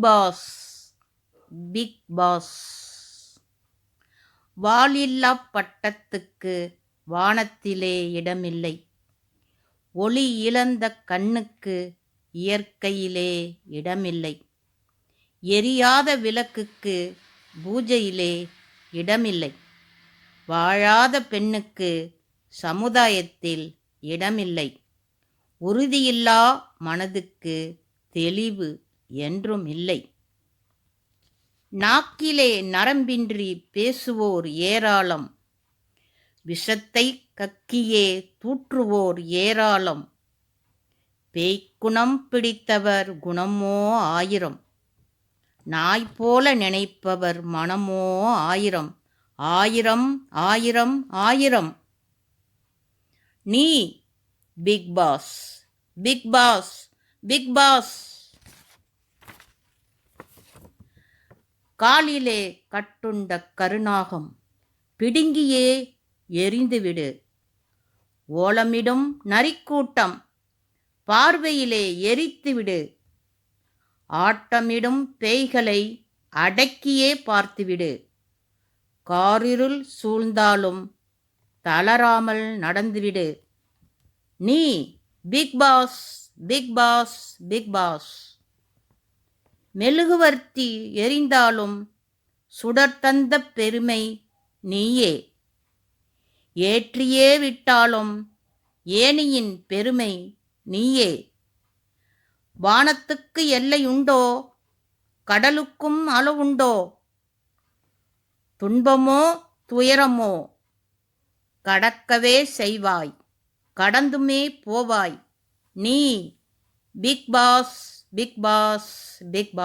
Pass Bigg pass. வாலில்லா பட்டத்துக்கு வானத்திலே இடமில்லை. ஒளி இழந்த கண்ணுக்கு இயற்கையிலே இடமில்லை. எரியாத விளக்குக்கு பூஜையிலே இடமில்லை. வாழாத பெண்ணுக்கு சமுதாயத்தில் இடமில்லை. உறுதியில்லா மனதுக்கு தெளிவு என்றும் இல்லை. நாக்கிலே நரம்பின்றி பேசுவோர் ஏராளம். விஷத்தை கக்கியே தூற்றுவோர் ஏராளம். பேய்க்குணம் பிடித்தவர் குணமோ 1000. நாய் போல நினைப்பவர் மனமோ 1000. 1000 1000 1000. நீ Bigg Boss Bigg Boss Bigg Boss. காலிலே கட்டுண்ட கருநாகம் பிடுங்கியே எரிந்துவிடு. ஓலமிடும் நரிக்கூட்டம் பார்வையிலே எரித்துவிடு. ஆட்டமிடும் பேய்களை அடக்கியே பார்த்துவிடு. காரிருள் சூழ்ந்தாலும் தளராமல் நடந்துவிடு. நீ Bigg Boss Bigg Boss Bigg Boss. மெழுகுவர்த்தி எரிந்தாலும் சுடர்தந்த பெருமை நீயே. ஏற்றியே விட்டாலும் ஏணியின் பெருமை நீயே. வானத்துக்கு எல்லையுண்டோ? கடலுக்கும் அளவுண்டோ? துன்பமோ துயரமோ கடக்கவே செய்வாய், கடந்துமே போவாய். நீ Bigg Boss Bigg Boss Bigg pass.